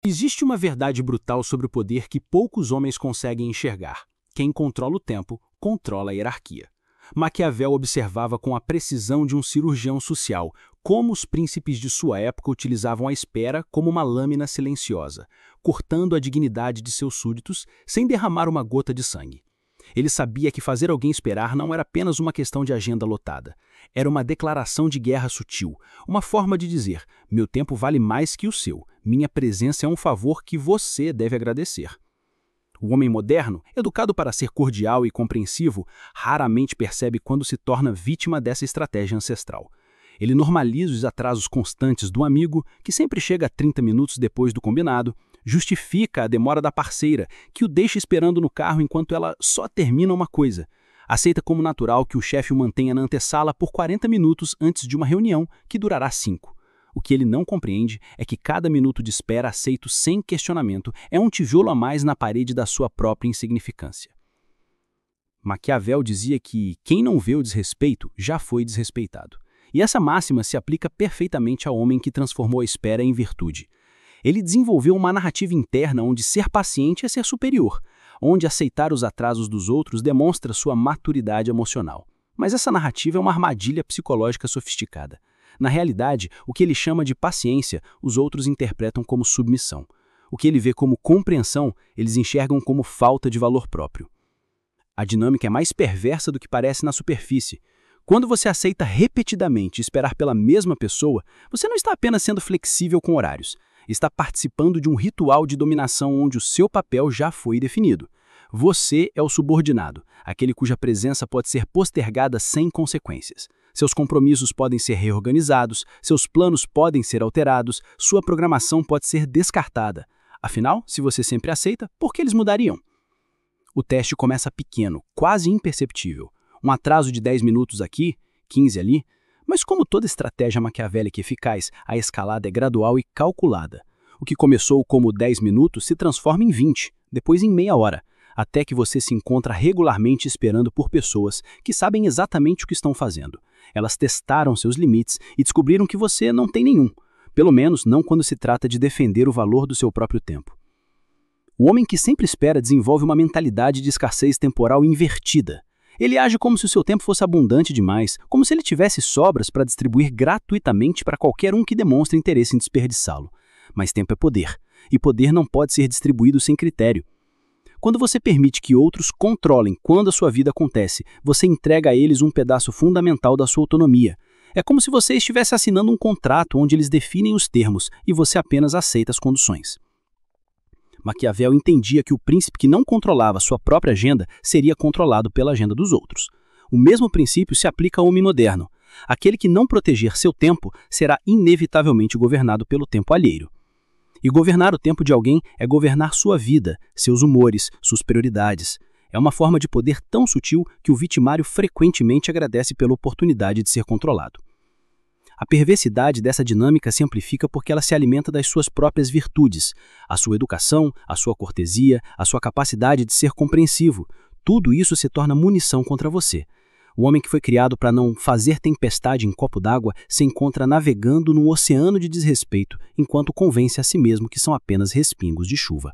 Existe uma verdade brutal sobre o poder que poucos homens conseguem enxergar. Quem controla o tempo, controla a hierarquia. Maquiavel observava com a precisão de um cirurgião social como os príncipes de sua época utilizavam a espera como uma lâmina silenciosa, cortando a dignidade de seus súditos sem derramar uma gota de sangue. Ele sabia que fazer alguém esperar não era apenas uma questão de agenda lotada. Era uma declaração de guerra sutil, uma forma de dizer: meu tempo vale mais que o seu, minha presença é um favor que você deve agradecer. O homem moderno, educado para ser cordial e compreensivo, raramente percebe quando se torna vítima dessa estratégia ancestral. Ele normaliza os atrasos constantes do amigo, que sempre chega 30 minutos depois do combinado, justifica a demora da parceira, que o deixa esperando no carro enquanto ela só termina uma coisa. Aceita como natural que o chefe o mantenha na antessala por 40 minutos antes de uma reunião que durará 5. O que ele não compreende é que cada minuto de espera aceito sem questionamento é um tijolo a mais na parede da sua própria insignificância. Maquiavel dizia que quem não vê o desrespeito já foi desrespeitado. E essa máxima se aplica perfeitamente ao homem que transformou a espera em virtude. Ele desenvolveu uma narrativa interna onde ser paciente é ser superior, onde aceitar os atrasos dos outros demonstra sua maturidade emocional. Mas essa narrativa é uma armadilha psicológica sofisticada. Na realidade, o que ele chama de paciência, os outros interpretam como submissão. O que ele vê como compreensão, eles enxergam como falta de valor próprio. A dinâmica é mais perversa do que parece na superfície. Quando você aceita repetidamente esperar pela mesma pessoa, você não está apenas sendo flexível com horários. Está participando de um ritual de dominação onde o seu papel já foi definido. Você é o subordinado, aquele cuja presença pode ser postergada sem consequências. Seus compromissos podem ser reorganizados, seus planos podem ser alterados, sua programação pode ser descartada. Afinal, se você sempre aceita, por que eles mudariam? O teste começa pequeno, quase imperceptível. Um atraso de 10 minutos aqui, 15 ali. Mas como toda estratégia maquiavélica eficaz, a escalada é gradual e calculada. O que começou como 10 minutos se transforma em 20, depois em meia hora, até que você se encontra regularmente esperando por pessoas que sabem exatamente o que estão fazendo. Elas testaram seus limites e descobriram que você não tem nenhum, pelo menos não quando se trata de defender o valor do seu próprio tempo. O homem que sempre espera desenvolve uma mentalidade de escassez temporal invertida. Ele age como se o seu tempo fosse abundante demais, como se ele tivesse sobras para distribuir gratuitamente para qualquer um que demonstre interesse em desperdiçá-lo. Mas tempo é poder, e poder não pode ser distribuído sem critério. Quando você permite que outros controlem quando a sua vida acontece, você entrega a eles um pedaço fundamental da sua autonomia. É como se você estivesse assinando um contrato onde eles definem os termos e você apenas aceita as condições. Maquiavel entendia que o príncipe que não controlava sua própria agenda seria controlado pela agenda dos outros. O mesmo princípio se aplica ao homem moderno. Aquele que não proteger seu tempo será inevitavelmente governado pelo tempo alheio. E governar o tempo de alguém é governar sua vida, seus humores, suas prioridades. É uma forma de poder tão sutil que o vitimário frequentemente agradece pela oportunidade de ser controlado. A perversidade dessa dinâmica se amplifica porque ela se alimenta das suas próprias virtudes, a sua educação, a sua cortesia, a sua capacidade de ser compreensivo. Tudo isso se torna munição contra você. O homem que foi criado para não fazer tempestade em copo d'água se encontra navegando num oceano de desrespeito, enquanto convence a si mesmo que são apenas respingos de chuva.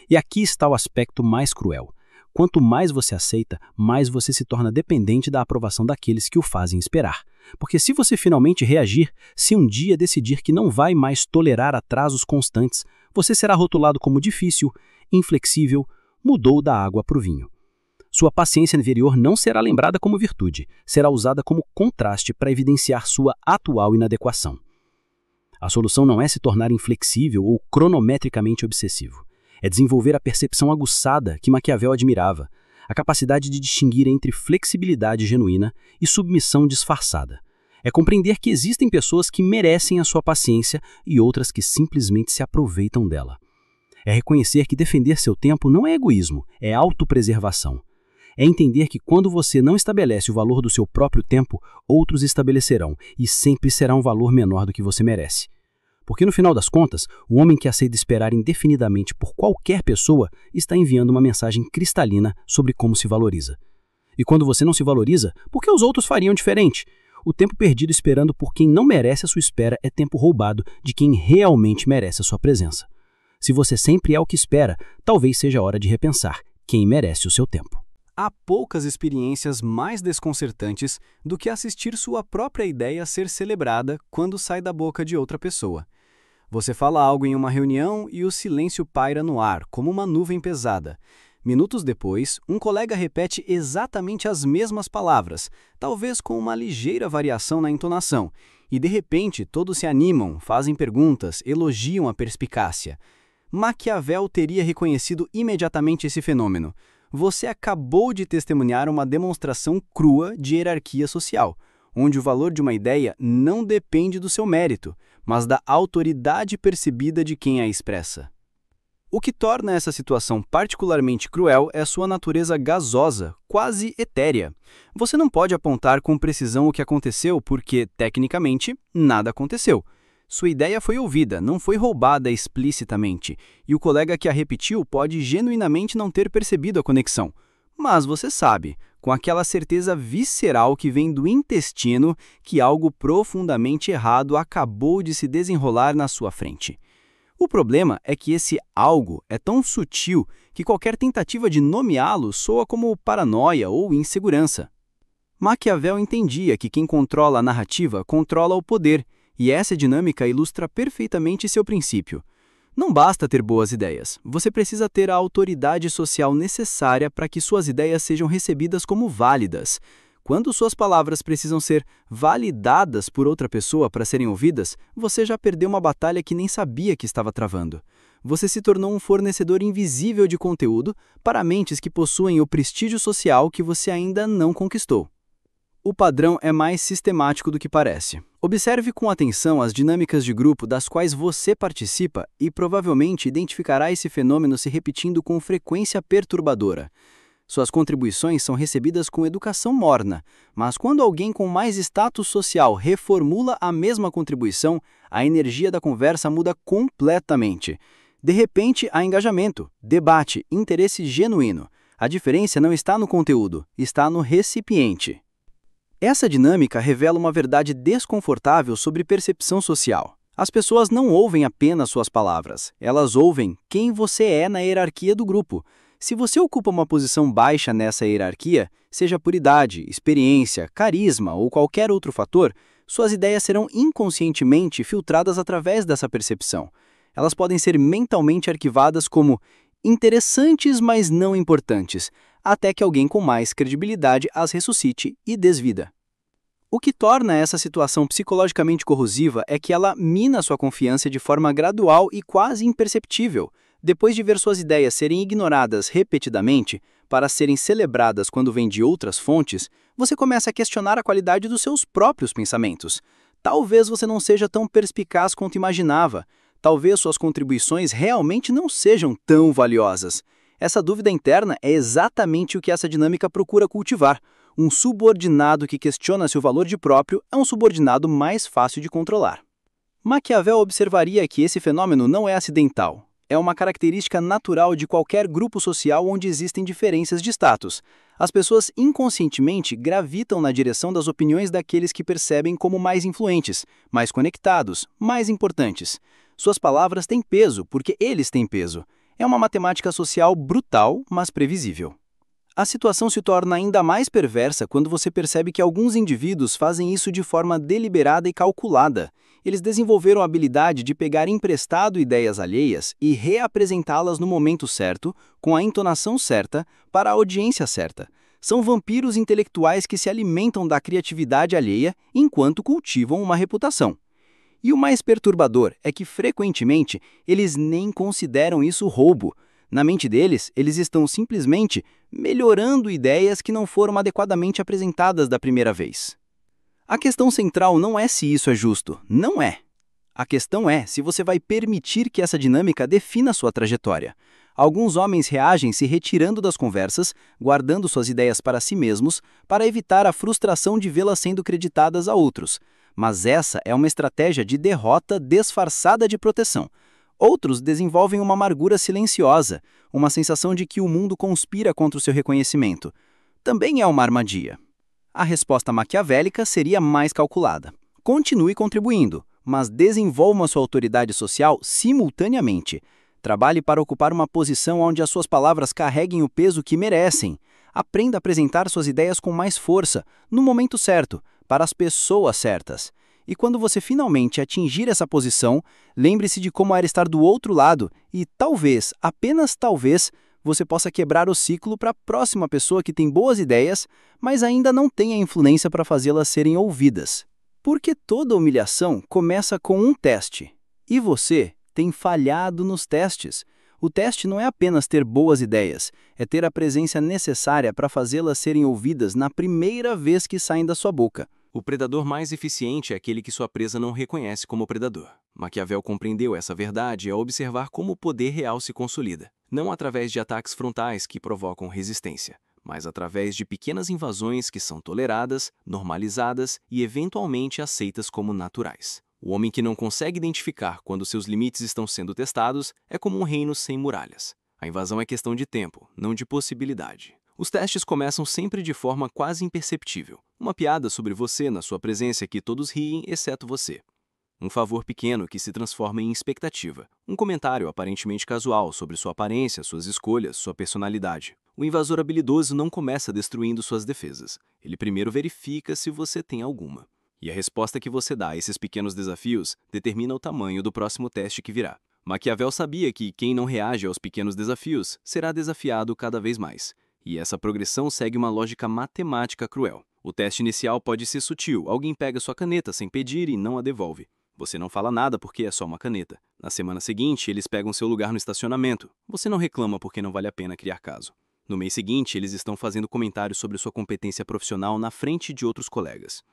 E aqui está o aspecto mais cruel. Quanto mais você aceita, mais você se torna dependente da aprovação daqueles que o fazem esperar. Porque se você finalmente reagir, se um dia decidir que não vai mais tolerar atrasos constantes, você será rotulado como difícil, inflexível, mudou da água para o vinho. Sua paciência interior não será lembrada como virtude, será usada como contraste para evidenciar sua atual inadequação. A solução não é se tornar inflexível ou cronometricamente obsessivo. É desenvolver a percepção aguçada que Maquiavel admirava, a capacidade de distinguir entre flexibilidade genuína e submissão disfarçada. É compreender que existem pessoas que merecem a sua paciência e outras que simplesmente se aproveitam dela. É reconhecer que defender seu tempo não é egoísmo, é autopreservação. É entender que quando você não estabelece o valor do seu próprio tempo, outros estabelecerão e sempre será um valor menor do que você merece. Porque no final das contas, o homem que aceita esperar indefinidamente por qualquer pessoa está enviando uma mensagem cristalina sobre como se valoriza. E quando você não se valoriza, por que os outros fariam diferente? O tempo perdido esperando por quem não merece a sua espera é tempo roubado de quem realmente merece a sua presença. Se você sempre é o que espera, talvez seja a hora de repensar quem merece o seu tempo. Há poucas experiências mais desconcertantes do que assistir sua própria ideia ser celebrada quando sai da boca de outra pessoa. Você fala algo em uma reunião e o silêncio paira no ar, como uma nuvem pesada. Minutos depois, um colega repete exatamente as mesmas palavras, talvez com uma ligeira variação na entonação, e de repente todos se animam, fazem perguntas, elogiam a perspicácia. Maquiavel teria reconhecido imediatamente esse fenômeno. Você acabou de testemunhar uma demonstração crua de hierarquia social, onde o valor de uma ideia não depende do seu mérito, mas da autoridade percebida de quem a expressa. O que torna essa situação particularmente cruel é sua natureza gasosa, quase etérea. Você não pode apontar com precisão o que aconteceu porque, tecnicamente, nada aconteceu. Sua ideia foi ouvida, não foi roubada explicitamente, e o colega que a repetiu pode genuinamente não ter percebido a conexão. Mas você sabe, com aquela certeza visceral que vem do intestino, que algo profundamente errado acabou de se desenrolar na sua frente. O problema é que esse algo é tão sutil que qualquer tentativa de nomeá-lo soa como paranoia ou insegurança. Maquiavel entendia que quem controla a narrativa controla o poder, e essa dinâmica ilustra perfeitamente seu princípio. Não basta ter boas ideias, você precisa ter a autoridade social necessária para que suas ideias sejam recebidas como válidas. Quando suas palavras precisam ser validadas por outra pessoa para serem ouvidas, você já perdeu uma batalha que nem sabia que estava travando. Você se tornou um fornecedor invisível de conteúdo para mentes que possuem o prestígio social que você ainda não conquistou. O padrão é mais sistemático do que parece. Observe com atenção as dinâmicas de grupo das quais você participa e provavelmente identificará esse fenômeno se repetindo com frequência perturbadora. Suas contribuições são recebidas com educação morna, mas quando alguém com mais status social reformula a mesma contribuição, a energia da conversa muda completamente. De repente, há engajamento, debate, interesse genuíno. A diferença não está no conteúdo, está no recipiente. Essa dinâmica revela uma verdade desconfortável sobre percepção social. As pessoas não ouvem apenas suas palavras, elas ouvem quem você é na hierarquia do grupo. Se você ocupa uma posição baixa nessa hierarquia, seja por idade, experiência, carisma ou qualquer outro fator, suas ideias serão inconscientemente filtradas através dessa percepção. Elas podem ser mentalmente arquivadas como interessantes, mas não importantes, até que alguém com mais credibilidade as ressuscite e desvida. O que torna essa situação psicologicamente corrosiva é que ela mina sua confiança de forma gradual e quase imperceptível. Depois de ver suas ideias serem ignoradas repetidamente, para serem celebradas quando vêm de outras fontes, você começa a questionar a qualidade dos seus próprios pensamentos. Talvez você não seja tão perspicaz quanto imaginava. Talvez suas contribuições realmente não sejam tão valiosas. Essa dúvida interna é exatamente o que essa dinâmica procura cultivar. Um subordinado que questiona se o valor de próprio é um subordinado mais fácil de controlar. Maquiavel observaria que esse fenômeno não é acidental. É uma característica natural de qualquer grupo social onde existem diferenças de status. As pessoas inconscientemente gravitam na direção das opiniões daqueles que percebem como mais influentes, mais conectados, mais importantes. Suas palavras têm peso porque eles têm peso. É uma matemática social brutal, mas previsível. A situação se torna ainda mais perversa quando você percebe que alguns indivíduos fazem isso de forma deliberada e calculada. Eles desenvolveram a habilidade de pegar emprestado ideias alheias e reapresentá-las no momento certo, com a entonação certa, para a audiência certa. São vampiros intelectuais que se alimentam da criatividade alheia enquanto cultivam uma reputação. E o mais perturbador é que, frequentemente, eles nem consideram isso roubo. Na mente deles, eles estão simplesmente melhorando ideias que não foram adequadamente apresentadas da primeira vez. A questão central não é se isso é justo, não é. A questão é se você vai permitir que essa dinâmica defina sua trajetória. Alguns homens reagem se retirando das conversas, guardando suas ideias para si mesmos, para evitar a frustração de vê-las sendo creditadas a outros. Mas essa é uma estratégia de derrota disfarçada de proteção. Outros desenvolvem uma amargura silenciosa, uma sensação de que o mundo conspira contra o seu reconhecimento. Também é uma armadilha. A resposta maquiavélica seria mais calculada. Continue contribuindo, mas desenvolva sua autoridade social simultaneamente. Trabalhe para ocupar uma posição onde as suas palavras carreguem o peso que merecem. Aprenda a apresentar suas ideias com mais força, no momento certo, para as pessoas certas. E quando você finalmente atingir essa posição, lembre-se de como era estar do outro lado e talvez, apenas talvez, você possa quebrar o ciclo para a próxima pessoa que tem boas ideias, mas ainda não tem a influência para fazê-las serem ouvidas. Porque toda humilhação começa com um teste. E você tem falhado nos testes. O teste não é apenas ter boas ideias, é ter a presença necessária para fazê-las serem ouvidas na primeira vez que saem da sua boca. O predador mais eficiente é aquele que sua presa não reconhece como predador. Maquiavel compreendeu essa verdade ao observar como o poder real se consolida, não através de ataques frontais que provocam resistência, mas através de pequenas invasões que são toleradas, normalizadas e eventualmente aceitas como naturais. O homem que não consegue identificar quando seus limites estão sendo testados é como um reino sem muralhas. A invasão é questão de tempo, não de possibilidade. Os testes começam sempre de forma quase imperceptível. Uma piada sobre você na sua presença que todos riem, exceto você. Um favor pequeno que se transforma em expectativa. Um comentário aparentemente casual sobre sua aparência, suas escolhas, sua personalidade. O invasor habilidoso não começa destruindo suas defesas. Ele primeiro verifica se você tem alguma. E a resposta que você dá a esses pequenos desafios determina o tamanho do próximo teste que virá. Maquiavel sabia que quem não reage aos pequenos desafios será desafiado cada vez mais. E essa progressão segue uma lógica matemática cruel. O teste inicial pode ser sutil, alguém pega sua caneta sem pedir e não a devolve. Você não fala nada porque é só uma caneta. Na semana seguinte, eles pegam seu lugar no estacionamento. Você não reclama porque não vale a pena criar caso. No mês seguinte, eles estão fazendo comentários sobre sua competência profissional na frente de outros colegas.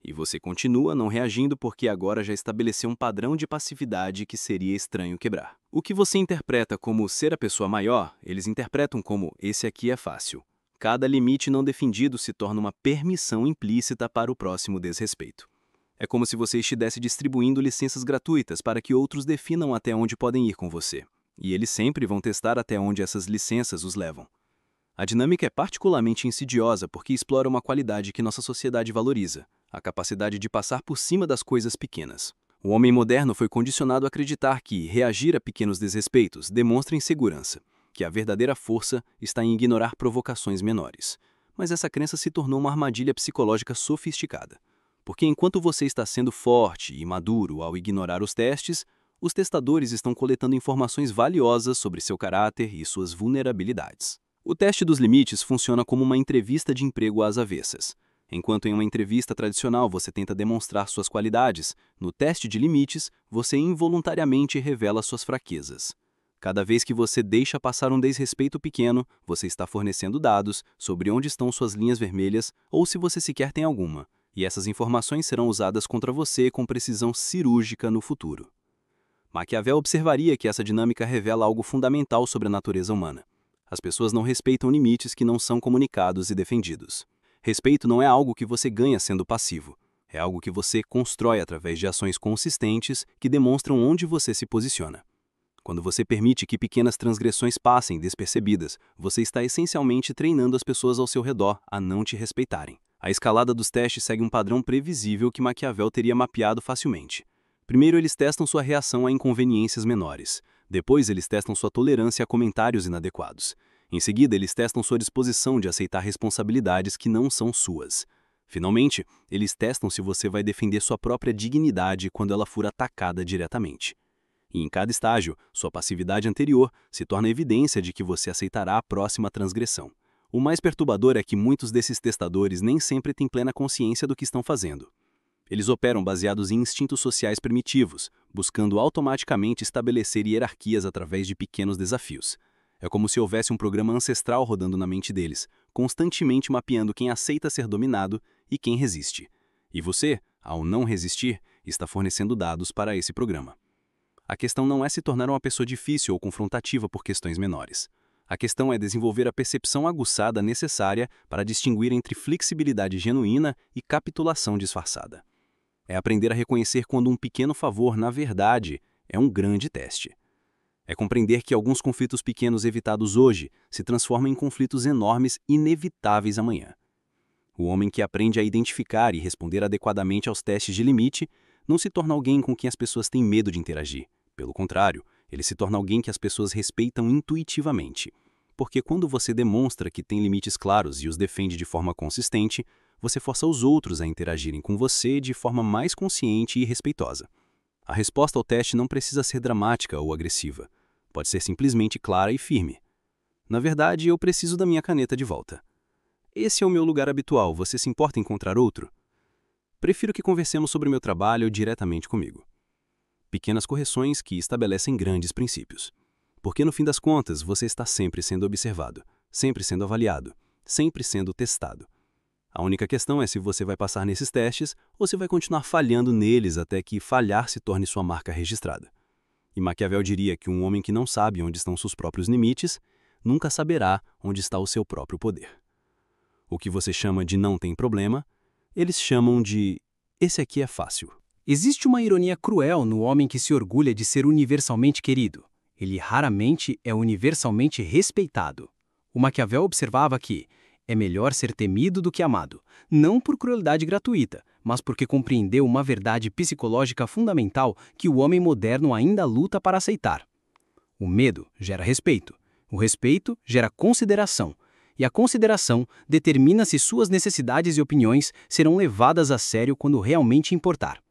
E você continua não reagindo porque agora já estabeleceu um padrão de passividade que seria estranho quebrar. O que você interpreta como ser a pessoa maior, eles interpretam como esse aqui é fácil. Cada limite não defendido se torna uma permissão implícita para o próximo desrespeito. É como se você estivesse distribuindo licenças gratuitas para que outros definam até onde podem ir com você. E eles sempre vão testar até onde essas licenças os levam. A dinâmica é particularmente insidiosa porque explora uma qualidade que nossa sociedade valoriza: a capacidade de passar por cima das coisas pequenas. O homem moderno foi condicionado a acreditar que reagir a pequenos desrespeitos demonstra insegurança, que a verdadeira força está em ignorar provocações menores. Mas essa crença se tornou uma armadilha psicológica sofisticada. Porque enquanto você está sendo forte e maduro ao ignorar os testes, os testadores estão coletando informações valiosas sobre seu caráter e suas vulnerabilidades. O teste dos limites funciona como uma entrevista de emprego às avessas. Enquanto em uma entrevista tradicional você tenta demonstrar suas qualidades, no teste de limites você involuntariamente revela suas fraquezas. Cada vez que você deixa passar um desrespeito pequeno, você está fornecendo dados sobre onde estão suas linhas vermelhas ou se você sequer tem alguma. E essas informações serão usadas contra você com precisão cirúrgica no futuro. Maquiavel observaria que essa dinâmica revela algo fundamental sobre a natureza humana. As pessoas não respeitam limites que não são comunicados e defendidos. Respeito não é algo que você ganha sendo passivo. É algo que você constrói através de ações consistentes que demonstram onde você se posiciona. Quando você permite que pequenas transgressões passem despercebidas, você está essencialmente treinando as pessoas ao seu redor a não te respeitarem. A escalada dos testes segue um padrão previsível que Maquiavel teria mapeado facilmente. Primeiro, eles testam sua reação a inconveniências menores. Depois, eles testam sua tolerância a comentários inadequados. Em seguida, eles testam sua disposição de aceitar responsabilidades que não são suas. Finalmente, eles testam se você vai defender sua própria dignidade quando ela for atacada diretamente. E em cada estágio, sua passividade anterior se torna evidência de que você aceitará a próxima transgressão. O mais perturbador é que muitos desses testadores nem sempre têm plena consciência do que estão fazendo. Eles operam baseados em instintos sociais primitivos, buscando automaticamente estabelecer hierarquias através de pequenos desafios. É como se houvesse um programa ancestral rodando na mente deles, constantemente mapeando quem aceita ser dominado e quem resiste. E você, ao não resistir, está fornecendo dados para esse programa. A questão não é se tornar uma pessoa difícil ou confrontativa por questões menores. A questão é desenvolver a percepção aguçada necessária para distinguir entre flexibilidade genuína e capitulação disfarçada. É aprender a reconhecer quando um pequeno favor, na verdade, é um grande teste. É compreender que alguns conflitos pequenos evitados hoje se transformam em conflitos enormes inevitáveis amanhã. O homem que aprende a identificar e responder adequadamente aos testes de limite não se torna alguém com quem as pessoas têm medo de interagir. Pelo contrário, Ele se torna alguém que as pessoas respeitam intuitivamente. Porque quando você demonstra que tem limites claros e os defende de forma consistente, você força os outros a interagirem com você de forma mais consciente e respeitosa. A resposta ao teste não precisa ser dramática ou agressiva. Pode ser simplesmente clara e firme. Na verdade, eu preciso da minha caneta de volta. Esse é o meu lugar habitual, você se importa em encontrar outro? Prefiro que conversemos sobre meu trabalho diretamente comigo. Pequenas correções que estabelecem grandes princípios. Porque no fim das contas, você está sempre sendo observado, sempre sendo avaliado, sempre sendo testado. A única questão é se você vai passar nesses testes ou se vai continuar falhando neles até que falhar se torne sua marca registrada. E Maquiavel diria que um homem que não sabe onde estão seus próprios limites, nunca saberá onde está o seu próprio poder. O que você chama de não tem problema, eles chamam de esse aqui é fácil. Existe uma ironia cruel no homem que se orgulha de ser universalmente querido. Ele raramente é universalmente respeitado. O Maquiavel observava que é melhor ser temido do que amado, não por crueldade gratuita, mas porque compreendeu uma verdade psicológica fundamental que o homem moderno ainda luta para aceitar. O medo gera respeito, o respeito gera consideração, e a consideração determina se suas necessidades e opiniões serão levadas a sério quando realmente importar.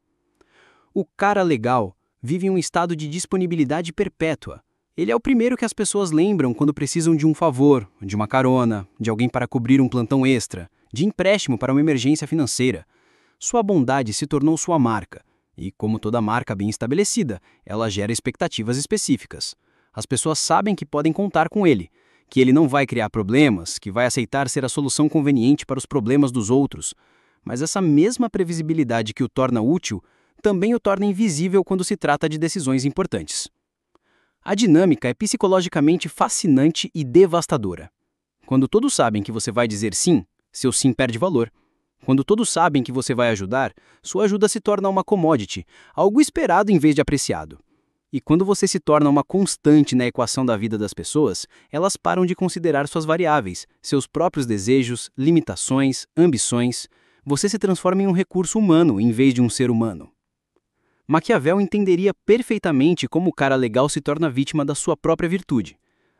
O cara legal vive em um estado de disponibilidade perpétua. Ele é o primeiro que as pessoas lembram quando precisam de um favor, de uma carona, de alguém para cobrir um plantão extra, de empréstimo para uma emergência financeira. Sua bondade se tornou sua marca, e, como toda marca bem estabelecida, ela gera expectativas específicas. As pessoas sabem que podem contar com ele, que ele não vai criar problemas, que vai aceitar ser a solução conveniente para os problemas dos outros. Mas essa mesma previsibilidade que o torna útil também o torna invisível quando se trata de decisões importantes. A dinâmica é psicologicamente fascinante e devastadora. Quando todos sabem que você vai dizer sim, seu sim perde valor. Quando todos sabem que você vai ajudar, sua ajuda se torna uma commodity, algo esperado em vez de apreciado. E quando você se torna uma constante na equação da vida das pessoas, elas param de considerar suas variáveis, seus próprios desejos, limitações, ambições. Você se transforma em um recurso humano em vez de um ser humano. Maquiavel entenderia perfeitamente como o cara legal se torna vítima da sua própria virtude.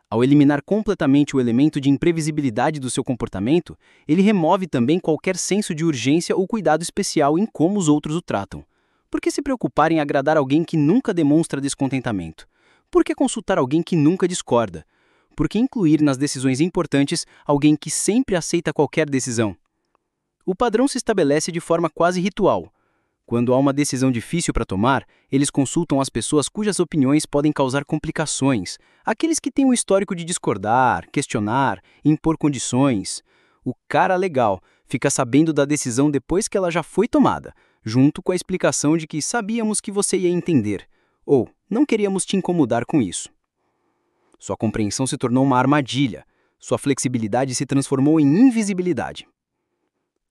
Ao eliminar completamente o elemento de imprevisibilidade do seu comportamento, ele remove também qualquer senso de urgência ou cuidado especial em como os outros o tratam. Por que se preocupar em agradar alguém que nunca demonstra descontentamento? Por que consultar alguém que nunca discorda? Por que incluir nas decisões importantes alguém que sempre aceita qualquer decisão? O padrão se estabelece de forma quase ritual. Quando há uma decisão difícil para tomar, eles consultam as pessoas cujas opiniões podem causar complicações, aqueles que têm um histórico de discordar, questionar, impor condições. O cara legal fica sabendo da decisão depois que ela já foi tomada, junto com a explicação de que sabíamos que você ia entender, ou não queríamos te incomodar com isso. Sua compreensão se tornou uma armadilha, sua flexibilidade se transformou em invisibilidade.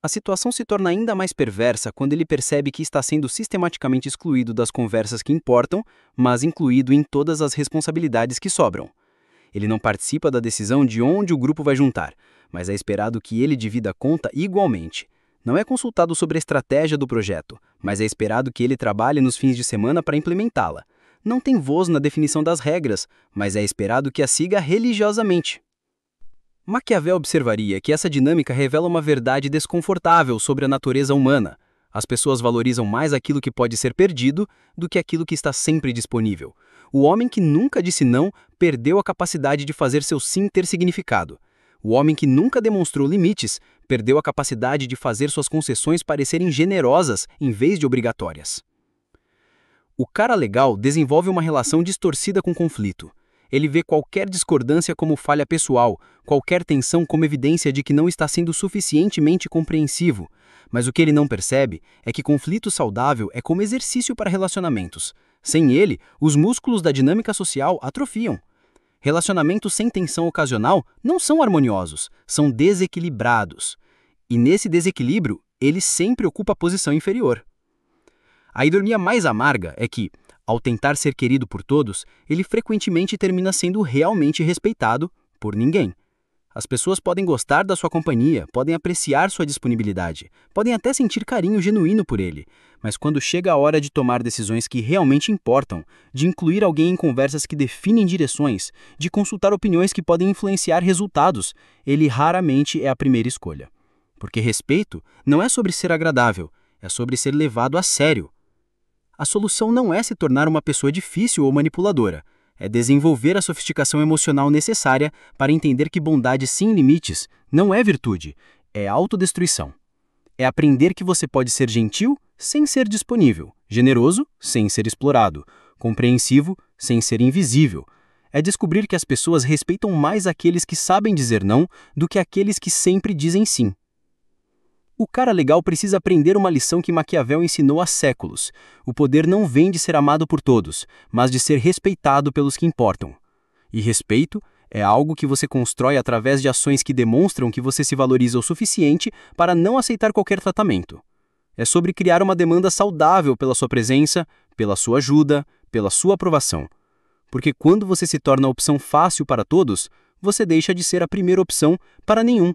A situação se torna ainda mais perversa quando ele percebe que está sendo sistematicamente excluído das conversas que importam, mas incluído em todas as responsabilidades que sobram. Ele não participa da decisão de onde o grupo vai juntar, mas é esperado que ele divida a conta igualmente. Não é consultado sobre a estratégia do projeto, mas é esperado que ele trabalhe nos fins de semana para implementá-la. Não tem voz na definição das regras, mas é esperado que a siga religiosamente. Maquiavel observaria que essa dinâmica revela uma verdade desconfortável sobre a natureza humana. As pessoas valorizam mais aquilo que pode ser perdido do que aquilo que está sempre disponível. O homem que nunca disse não perdeu a capacidade de fazer seu sim ter significado. O homem que nunca demonstrou limites perdeu a capacidade de fazer suas concessões parecerem generosas em vez de obrigatórias. O cara legal desenvolve uma relação distorcida com conflito. Ele vê qualquer discordância como falha pessoal, qualquer tensão como evidência de que não está sendo suficientemente compreensivo. Mas o que ele não percebe é que conflito saudável é como exercício para relacionamentos. Sem ele, os músculos da dinâmica social atrofiam. Relacionamentos sem tensão ocasional não são harmoniosos, são desequilibrados. E nesse desequilíbrio, ele sempre ocupa a posição inferior. A ironia mais amarga é que, ao tentar ser querido por todos, ele frequentemente termina sendo realmente respeitado por ninguém. As pessoas podem gostar da sua companhia, podem apreciar sua disponibilidade, podem até sentir carinho genuíno por ele, mas quando chega a hora de tomar decisões que realmente importam, de incluir alguém em conversas que definem direções, de consultar opiniões que podem influenciar resultados, ele raramente é a primeira escolha. Porque respeito não é sobre ser agradável, é sobre ser levado a sério. A solução não é se tornar uma pessoa difícil ou manipuladora, é desenvolver a sofisticação emocional necessária para entender que bondade sem limites não é virtude, é autodestruição. É aprender que você pode ser gentil sem ser disponível, generoso sem ser explorado, compreensivo sem ser invisível. É descobrir que as pessoas respeitam mais aqueles que sabem dizer não do que aqueles que sempre dizem sim. O cara legal precisa aprender uma lição que Maquiavel ensinou há séculos. O poder não vem de ser amado por todos, mas de ser respeitado pelos que importam. E respeito é algo que você constrói através de ações que demonstram que você se valoriza o suficiente para não aceitar qualquer tratamento. É sobre criar uma demanda saudável pela sua presença, pela sua ajuda, pela sua aprovação. Porque quando você se torna a opção fácil para todos, você deixa de ser a primeira opção para nenhum.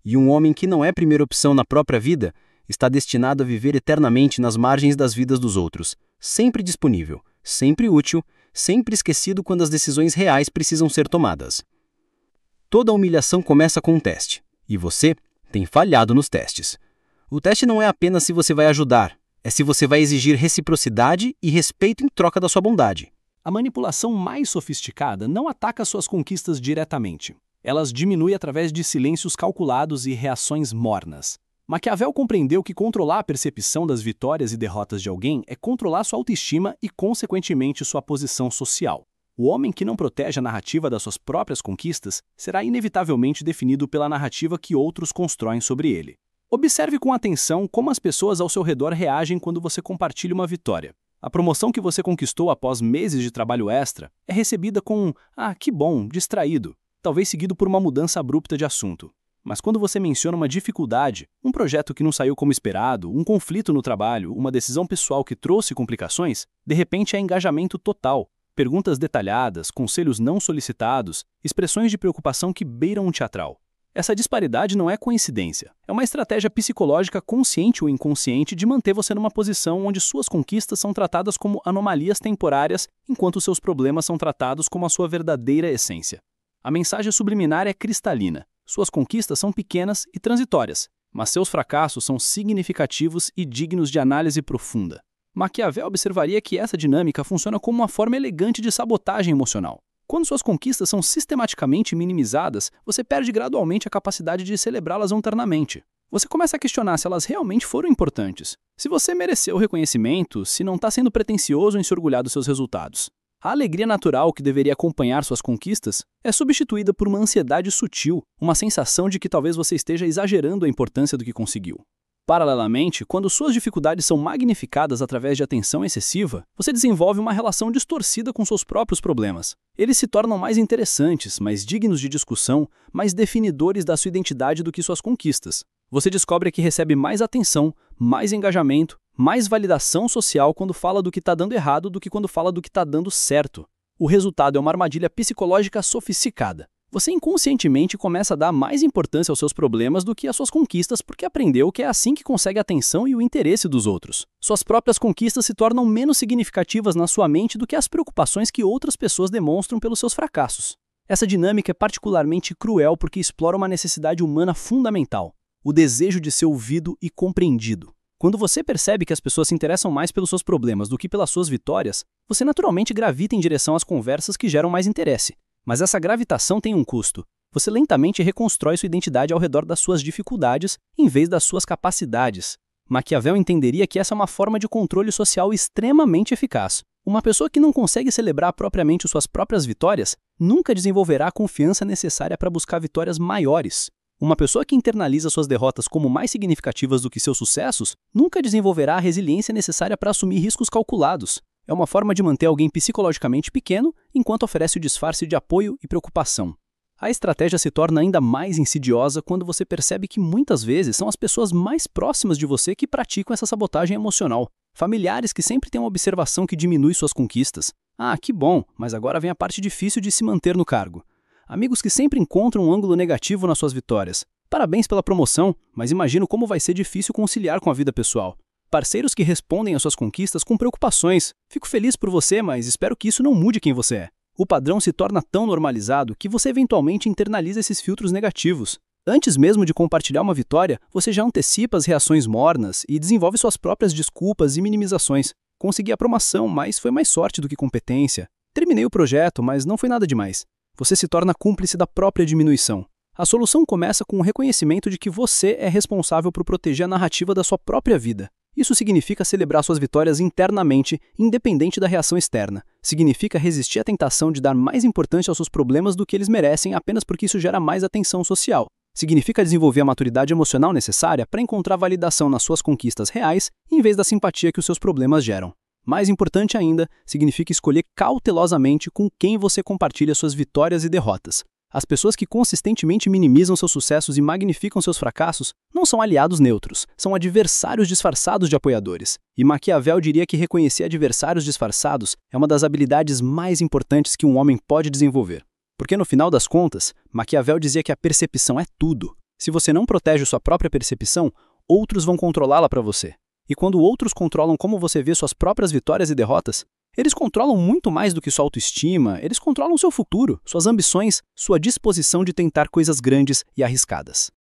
E um homem que não é primeira opção na própria vida está destinado a viver eternamente nas margens das vidas dos outros, sempre disponível, sempre útil, sempre esquecido quando as decisões reais precisam ser tomadas. Toda humilhação começa com um teste, e você tem falhado nos testes. O teste não é apenas se você vai ajudar, é se você vai exigir reciprocidade e respeito em troca da sua bondade. A manipulação mais sofisticada não ataca suas conquistas diretamente. Elas diminuem através de silêncios calculados e reações mornas. Maquiavel compreendeu que controlar a percepção das vitórias e derrotas de alguém é controlar sua autoestima e, consequentemente, sua posição social. O homem que não protege a narrativa das suas próprias conquistas será inevitavelmente definido pela narrativa que outros constroem sobre ele. Observe com atenção como as pessoas ao seu redor reagem quando você compartilha uma vitória. A promoção que você conquistou após meses de trabalho extra é recebida com um "ah, que bom", distraído, talvez seguido por uma mudança abrupta de assunto. Mas quando você menciona uma dificuldade, um projeto que não saiu como esperado, um conflito no trabalho, uma decisão pessoal que trouxe complicações, de repente é engajamento total. Perguntas detalhadas, conselhos não solicitados, expressões de preocupação que beiram um teatral. Essa disparidade não é coincidência. É uma estratégia psicológica consciente ou inconsciente de manter você numa posição onde suas conquistas são tratadas como anomalias temporárias, enquanto seus problemas são tratados como a sua verdadeira essência. A mensagem subliminar é cristalina. Suas conquistas são pequenas e transitórias, mas seus fracassos são significativos e dignos de análise profunda. Maquiavel observaria que essa dinâmica funciona como uma forma elegante de sabotagem emocional. Quando suas conquistas são sistematicamente minimizadas, você perde gradualmente a capacidade de celebrá-las internamente. Você começa a questionar se elas realmente foram importantes, se você mereceu o reconhecimento, se não está sendo pretensioso em se orgulhar dos seus resultados. A alegria natural que deveria acompanhar suas conquistas é substituída por uma ansiedade sutil, uma sensação de que talvez você esteja exagerando a importância do que conseguiu. Paralelamente, quando suas dificuldades são magnificadas através de atenção excessiva, você desenvolve uma relação distorcida com seus próprios problemas. Eles se tornam mais interessantes, mais dignos de discussão, mais definidores da sua identidade do que suas conquistas. Você descobre que recebe mais atenção, mais engajamento, mais validação social quando fala do que está dando errado do que quando fala do que está dando certo. O resultado é uma armadilha psicológica sofisticada. Você inconscientemente começa a dar mais importância aos seus problemas do que às suas conquistas porque aprendeu que é assim que consegue a atenção e o interesse dos outros. Suas próprias conquistas se tornam menos significativas na sua mente do que as preocupações que outras pessoas demonstram pelos seus fracassos. Essa dinâmica é particularmente cruel porque explora uma necessidade humana fundamental: o desejo de ser ouvido e compreendido. Quando você percebe que as pessoas se interessam mais pelos seus problemas do que pelas suas vitórias, você naturalmente gravita em direção às conversas que geram mais interesse. Mas essa gravitação tem um custo. Você lentamente reconstrói sua identidade ao redor das suas dificuldades, em vez das suas capacidades. Maquiavel entenderia que essa é uma forma de controle social extremamente eficaz. Uma pessoa que não consegue celebrar propriamente suas próprias vitórias, nunca desenvolverá a confiança necessária para buscar vitórias maiores. Uma pessoa que internaliza suas derrotas como mais significativas do que seus sucessos, nunca desenvolverá a resiliência necessária para assumir riscos calculados. É uma forma de manter alguém psicologicamente pequeno, enquanto oferece o disfarce de apoio e preocupação. A estratégia se torna ainda mais insidiosa quando você percebe que muitas vezes são as pessoas mais próximas de você que praticam essa sabotagem emocional. Familiares que sempre têm uma observação que diminui suas conquistas. Ah, que bom, mas agora vem a parte difícil de se manter no cargo. Amigos que sempre encontram um ângulo negativo nas suas vitórias. Parabéns pela promoção, mas imagino como vai ser difícil conciliar com a vida pessoal. Parceiros que respondem às suas conquistas com preocupações. Fico feliz por você, mas espero que isso não mude quem você é. O padrão se torna tão normalizado que você eventualmente internaliza esses filtros negativos. Antes mesmo de compartilhar uma vitória, você já antecipa as reações mornas e desenvolve suas próprias desculpas e minimizações. Consegui a promoção, mas foi mais sorte do que competência. Terminei o projeto, mas não foi nada demais. Você se torna cúmplice da própria diminuição. A solução começa com o reconhecimento de que você é responsável por proteger a narrativa da sua própria vida. Isso significa celebrar suas vitórias internamente, independente da reação externa. Significa resistir à tentação de dar mais importância aos seus problemas do que eles merecem apenas porque isso gera mais atenção social. Significa desenvolver a maturidade emocional necessária para encontrar validação nas suas conquistas reais, em vez da simpatia que os seus problemas geram. Mais importante ainda, significa escolher cautelosamente com quem você compartilha suas vitórias e derrotas. As pessoas que consistentemente minimizam seus sucessos e magnificam seus fracassos não são aliados neutros, são adversários disfarçados de apoiadores. E Maquiavel diria que reconhecer adversários disfarçados é uma das habilidades mais importantes que um homem pode desenvolver. Porque no final das contas, Maquiavel dizia que a percepção é tudo. Se você não protege sua própria percepção, outros vão controlá-la para você. E quando outros controlam como você vê suas próprias vitórias e derrotas, eles controlam muito mais do que sua autoestima, eles controlam seu futuro, suas ambições, sua disposição de tentar coisas grandes e arriscadas.